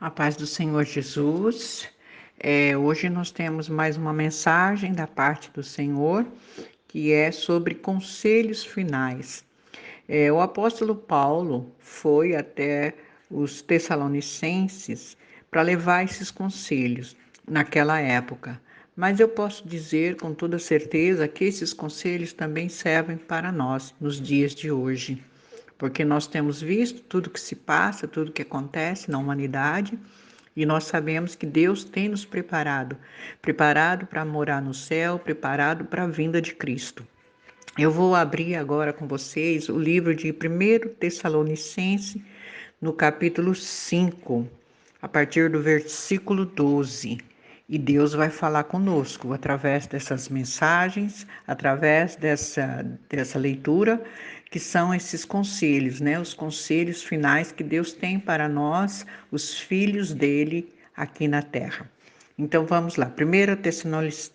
A paz do Senhor Jesus. Hoje nós temos mais uma mensagem da parte do Senhor, que é sobre conselhos finais. O apóstolo Paulo foi até os Tessalonicenses para levar esses conselhos naquela época. Mas eu posso dizer com toda certeza que esses conselhos também servem para nós nos dias de hoje, porque nós temos visto tudo que se passa, tudo que acontece na humanidade, e nós sabemos que Deus tem nos preparado para morar no céu, preparado para a vinda de Cristo. Eu vou abrir agora com vocês o livro de 1 Tessalonicense, no capítulo 5, a partir do versículo 12. E Deus vai falar conosco através dessas mensagens, através dessa leitura, que são esses conselhos, né? Os conselhos finais que Deus tem para nós, os filhos dele aqui na terra. Então vamos lá. 1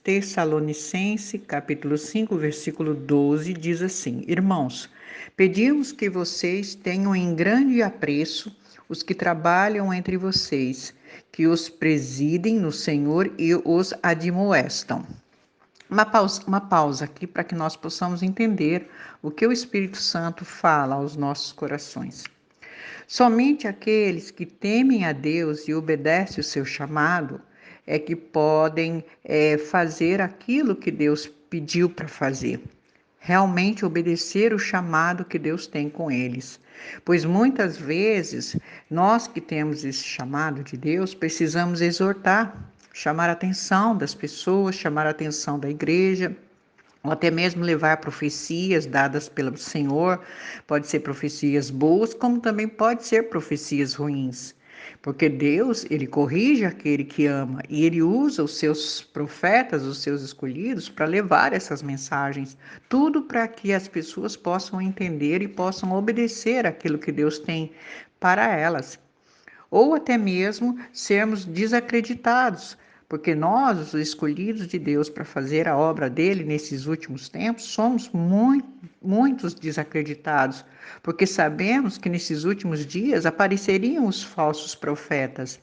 Tessalonicense, capítulo 5, versículo 12, diz assim: Irmãos, pedimos que vocês tenham em grande apreço os que trabalham entre vocês, que os presidem no Senhor e os admoestam. Uma pausa aqui para que nós possamos entender o que o Espírito Santo fala aos nossos corações. Somente aqueles que temem a Deus e obedecem o seu chamado é que podem fazer aquilo que Deus pediu para fazer. Realmente obedecer o chamado que Deus tem com eles. Pois muitas vezes, nós que temos esse chamado de Deus, precisamos exortar, chamar a atenção das pessoas, chamar a atenção da igreja, ou até mesmo levar profecias dadas pelo Senhor. Pode ser profecias boas, como também pode ser profecias ruins. Porque Deus, ele corrige aquele que ama e ele usa os seus profetas, os seus escolhidos, para levar essas mensagens. Tudo para que as pessoas possam entender e possam obedecer aquilo que Deus tem para elas. Ou até mesmo sermos desacreditados, porque nós, os escolhidos de Deus para fazer a obra dele nesses últimos tempos, somos muitos desacreditados, porque sabemos que nesses últimos dias apareceriam os falsos profetas.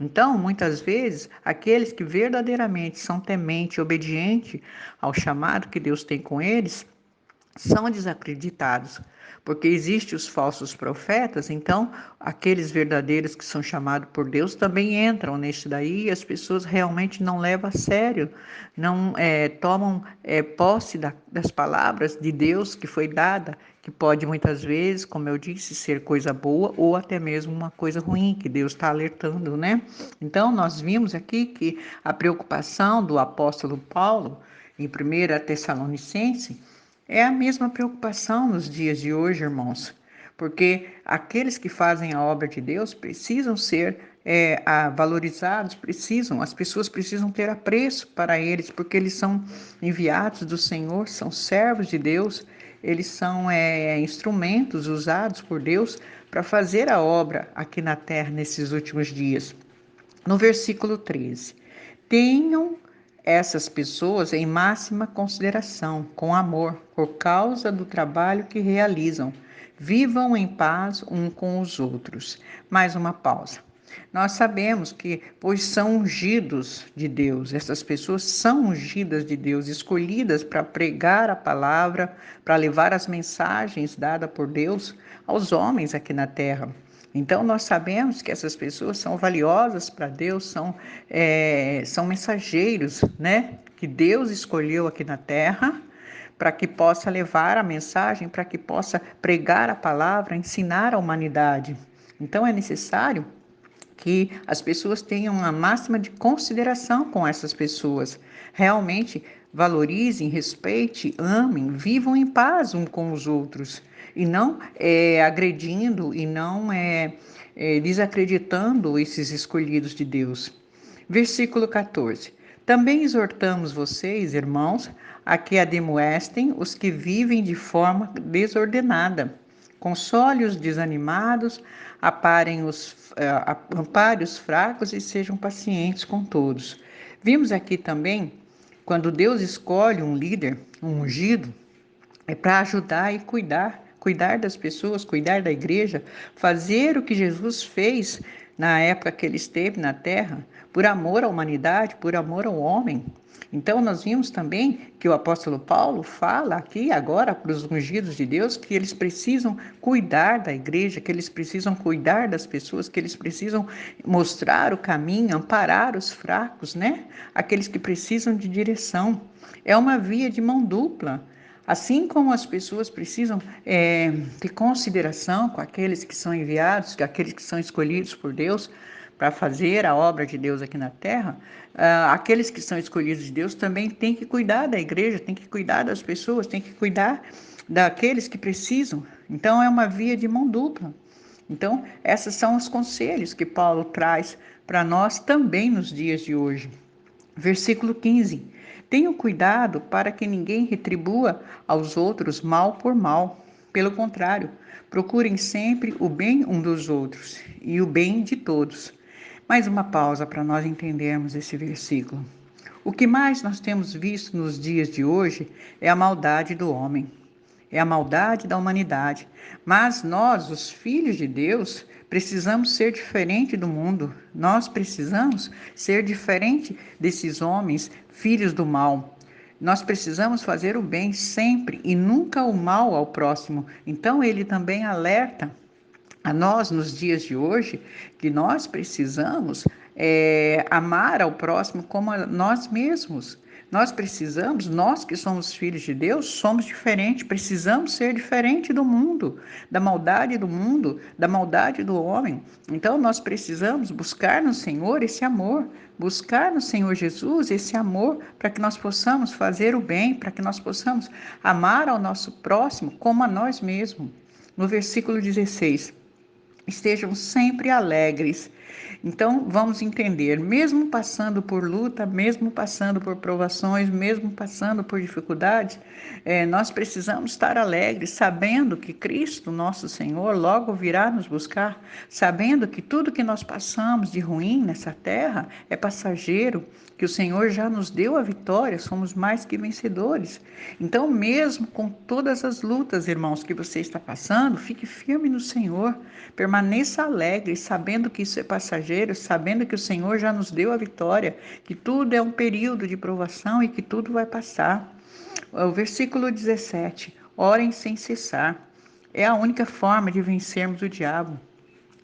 Então, muitas vezes, aqueles que verdadeiramente são tementes e obedientes ao chamado que Deus tem com eles, são desacreditados, porque existem os falsos profetas. Então aqueles verdadeiros que são chamados por Deus também entram neste daí, e as pessoas realmente não levam a sério, não tomam posse das palavras de Deus que foi dada, que pode muitas vezes, como eu disse, ser coisa boa ou até mesmo uma coisa ruim, que Deus está alertando, né? Então nós vimos aqui que a preocupação do apóstolo Paulo em 1 Tessalonicense é a mesma preocupação nos dias de hoje, irmãos, porque aqueles que fazem a obra de Deus precisam ser valorizados, as pessoas precisam ter apreço para eles, porque eles são enviados do Senhor, são servos de Deus, eles são instrumentos usados por Deus para fazer a obra aqui na terra nesses últimos dias. No versículo 13, tenham essas pessoas em máxima consideração, com amor, por causa do trabalho que realizam. Vivam em paz um com os outros. Mais uma pausa. Nós sabemos que, pois são ungidos de Deus, essas pessoas são ungidas de Deus, escolhidas para pregar a palavra, para levar as mensagens dadas por Deus aos homens aqui na terra. Então, nós sabemos que essas pessoas são valiosas para Deus, são mensageiros, né? Que Deus escolheu aqui na terra para que possa levar a mensagem, para que possa pregar a palavra, ensinar a humanidade. Então, é necessário que as pessoas tenham a máxima de consideração com essas pessoas. Realmente valorizem, respeitem, amem, vivam em paz um com os outros. E não agredindo e não desacreditando esses escolhidos de Deus. Versículo 14. Também exortamos vocês, irmãos, a que admoestem os que vivem de forma desordenada. Console os desanimados, ampare os fracos e sejam pacientes com todos. Vimos aqui também, quando Deus escolhe um líder, um ungido, é para ajudar e cuidar das pessoas, cuidar da igreja, fazer o que Jesus fez na época que ele esteve na terra, por amor à humanidade, por amor ao homem. Então, nós vimos também que o apóstolo Paulo fala aqui agora para os ungidos de Deus que eles precisam cuidar da igreja, que eles precisam cuidar das pessoas, que eles precisam mostrar o caminho, amparar os fracos, né? Aqueles que precisam de direção. É uma via de mão dupla. Assim como as pessoas precisam ter consideração com aqueles que são enviados, com aqueles que são escolhidos por Deus para fazer a obra de Deus aqui na terra, aqueles que são escolhidos de Deus também têm que cuidar da igreja, têm que cuidar das pessoas, têm que cuidar daqueles que precisam. Então, é uma via de mão dupla. Então, esses são os conselhos que Paulo traz para nós também nos dias de hoje. Versículo 15. Tenham cuidado para que ninguém retribua aos outros mal por mal. Pelo contrário, procurem sempre o bem um dos outros e o bem de todos. Mais uma pausa para nós entendermos esse versículo. O que mais nós temos visto nos dias de hoje é a maldade do homem, é a maldade da humanidade. Mas nós, os filhos de Deus, precisamos ser diferente do mundo. Nós precisamos ser diferente desses homens, filhos do mal. Nós precisamos fazer o bem sempre e nunca o mal ao próximo. Então ele também alerta a nós nos dias de hoje que nós precisamos amar ao próximo como a nós mesmos. Nós precisamos, nós que somos filhos de Deus, somos diferentes, precisamos ser diferente do mundo, da maldade, da maldade do homem. Então nós precisamos buscar no Senhor esse amor, buscar no Senhor Jesus esse amor para que nós possamos fazer o bem, para que nós possamos amar ao nosso próximo como a nós mesmos. No versículo 16. Estejam sempre alegres. Então, vamos entender, mesmo passando por luta, mesmo passando por provações, mesmo passando por dificuldades, nós precisamos estar alegres, sabendo que Cristo, nosso Senhor, logo virá nos buscar, sabendo que tudo que nós passamos de ruim nessa terra é passageiro, que o Senhor já nos deu a vitória, somos mais que vencedores. Então, mesmo com todas as lutas, irmãos, que você está passando, fique firme no Senhor, permaneça alegre, sabendo que isso é passageiro, sabendo que o Senhor já nos deu a vitória, que tudo é um período de provação e que tudo vai passar. O versículo 17, orem sem cessar. É a única forma de vencermos o diabo.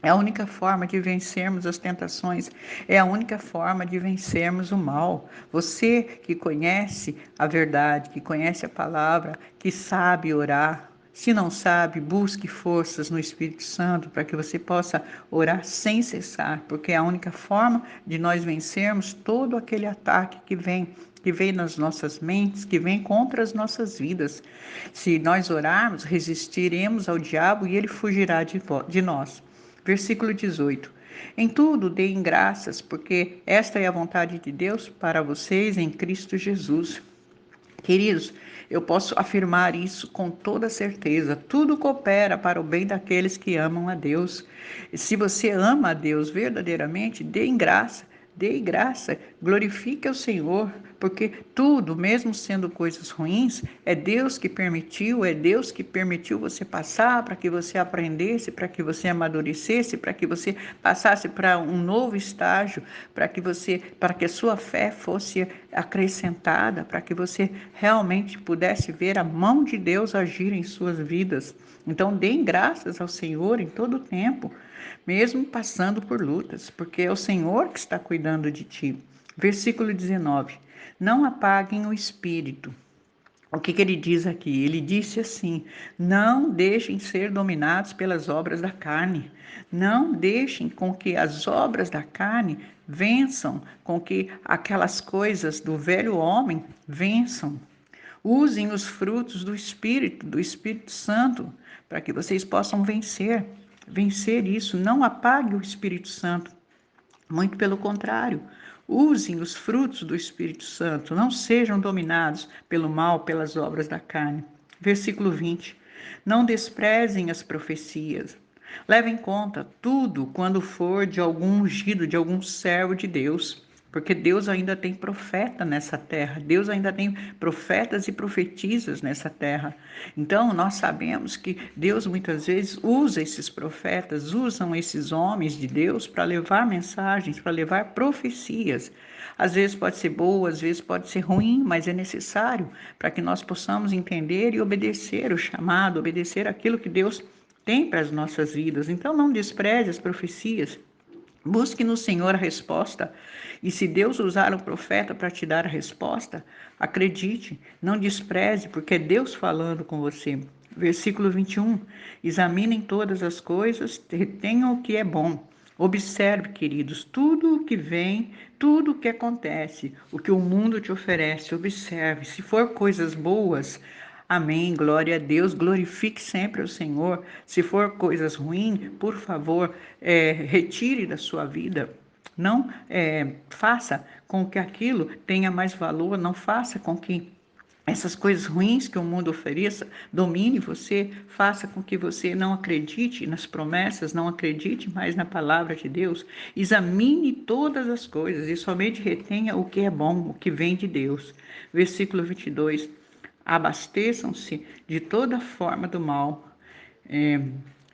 É a única forma de vencermos as tentações, é a única forma de vencermos o mal. Você que conhece a verdade, que conhece a palavra, que sabe orar, se não sabe, busque forças no Espírito Santo para que você possa orar sem cessar, porque é a única forma de nós vencermos todo aquele ataque que vem nas nossas mentes, que vem contra as nossas vidas. Se nós orarmos, resistiremos ao diabo e ele fugirá de nós. Versículo 18. Em tudo deem graças, porque esta é a vontade de Deus para vocês em Cristo Jesus. Queridos, eu posso afirmar isso com toda certeza. Tudo coopera para o bem daqueles que amam a Deus. E se você ama a Deus verdadeiramente, dê graça, glorifique ao Senhor, porque tudo, mesmo sendo coisas ruins, é Deus que permitiu você passar para que você aprendesse, para que você amadurecesse, para que você passasse para um novo estágio, para que a sua fé fosse acrescentada, para que você realmente pudesse ver a mão de Deus agir em suas vidas. Então, deem graças ao Senhor em todo o tempo, mesmo passando por lutas, porque é o Senhor que está cuidando de ti. Versículo 19. Não apaguem o espírito. O que ele diz aqui? Ele disse assim: não deixem ser dominados pelas obras da carne. Não deixem com que as obras da carne vençam, com que aquelas coisas do velho homem vençam. Usem os frutos do Espírito Santo, para que vocês possam vencer isso. Não apague o Espírito Santo. Muito pelo contrário, usem os frutos do Espírito Santo, não sejam dominados pelo mal, pelas obras da carne. Versículo 20. Não desprezem as profecias. Levem em conta tudo quando for de algum ungido, de algum servo de Deus. porque Deus ainda tem profeta nessa terra, Deus ainda tem profetas e profetisas nessa terra. Então, nós sabemos que Deus muitas vezes usa esses profetas, usam esses homens de Deus para levar mensagens, para levar profecias. Às vezes pode ser boa, às vezes pode ser ruim, mas é necessário para que nós possamos entender e obedecer o chamado, obedecer aquilo que Deus tem para as nossas vidas. Então, não despreze as profecias. Busque no Senhor a resposta. E se Deus usar um profeta para te dar a resposta, acredite, não despreze, porque é Deus falando com você. Versículo 21. Examinem todas as coisas, retenham o que é bom. Observe, queridos, tudo o que vem, tudo o que acontece, o que o mundo te oferece. Observe. Se for coisas boas, amém, glória a Deus, glorifique sempre o Senhor. Se for coisas ruins, por favor, retire da sua vida. Não faça com que aquilo tenha mais valor, não faça com que essas coisas ruins que o mundo ofereça domine você, faça com que você não acredite nas promessas, não acredite mais na palavra de Deus. Examine todas as coisas e somente retenha o que é bom, o que vem de Deus. Versículo 22. Abasteçam-se de toda forma do mal.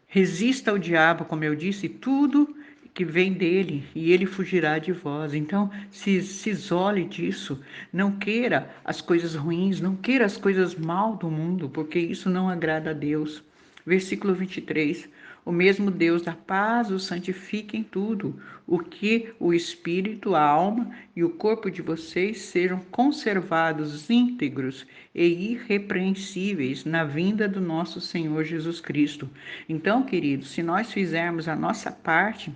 Resista ao diabo, como eu disse, tudo que vem dele, e ele fugirá de vós. Então, se isole disso. Não queira as coisas ruins, não queira as coisas mal do mundo, porque isso não agrada a Deus. Versículo 23. O mesmo Deus da paz o santifique em tudo, o que o espírito, a alma e o corpo de vocês sejam conservados íntegros e irrepreensíveis na vinda do nosso Senhor Jesus Cristo. Então, queridos, se nós fizermos a nossa parte,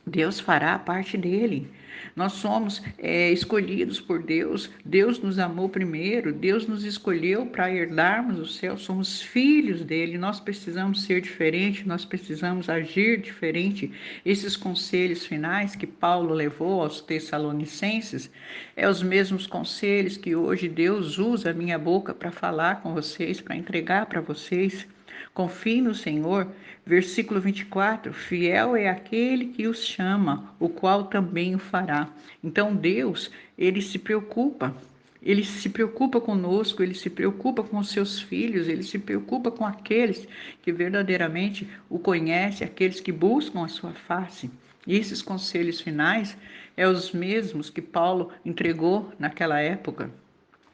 Deus fará a parte dele. Nós somos escolhidos por Deus. Deus nos amou primeiro. Deus nos escolheu para herdarmos o céu. Somos filhos dele. Nós precisamos ser diferentes. Nós precisamos agir diferente. Esses conselhos finais que Paulo levou aos Tessalonicenses é os mesmos conselhos que hoje Deus usa a minha boca para falar com vocês, para entregar para vocês. Confie no Senhor. Versículo 24. Fiel é aquele que os chama, o qual também o fará. Então Deus, ele se preocupa. Ele se preocupa conosco, ele se preocupa com os seus filhos, ele se preocupa com aqueles que verdadeiramente o conhecem, aqueles que buscam a sua face. E esses conselhos finais é os mesmos que Paulo entregou naquela época,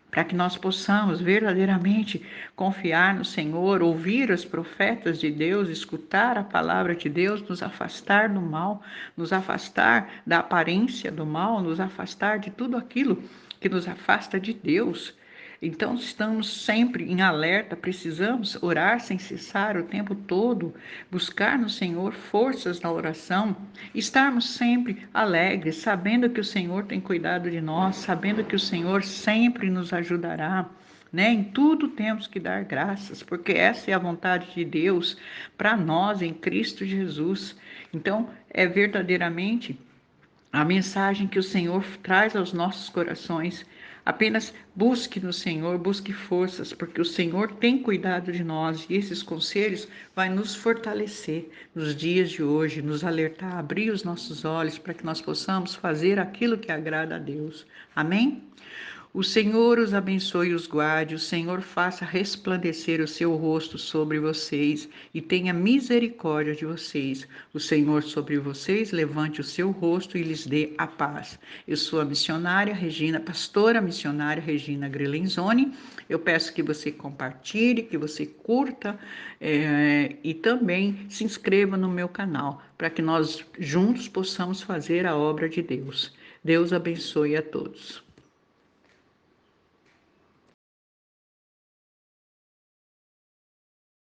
para que nós possamos verdadeiramente confiar no Senhor, ouvir os profetas de Deus, escutar a palavra de Deus, nos afastar do mal, nos afastar da aparência do mal, nos afastar de tudo aquilo que nos afasta de Deus. Então, estamos sempre em alerta, precisamos orar sem cessar o tempo todo, buscar no Senhor forças na oração, estarmos sempre alegres, sabendo que o Senhor tem cuidado de nós, sabendo que o Senhor sempre nos ajudará. Em tudo temos que dar graças, porque essa é a vontade de Deus para nós em Cristo Jesus. Então, é verdadeiramente a mensagem que o Senhor traz aos nossos corações. Apenas busque no Senhor, busque forças, porque o Senhor tem cuidado de nós e esses conselhos vai nos fortalecer nos dias de hoje, nos alertar, abrir os nossos olhos para que nós possamos fazer aquilo que agrada a Deus. Amém? O Senhor os abençoe e os guarde, o Senhor faça resplandecer o seu rosto sobre vocês e tenha misericórdia de vocês. O Senhor sobre vocês levante o seu rosto e lhes dê a paz. Eu sou a missionária Regina, pastora missionária Regina Grelenzoni. Eu peço que você compartilhe, que você curta e também se inscreva no meu canal, para que nós juntos possamos fazer a obra de Deus. Deus abençoe a todos.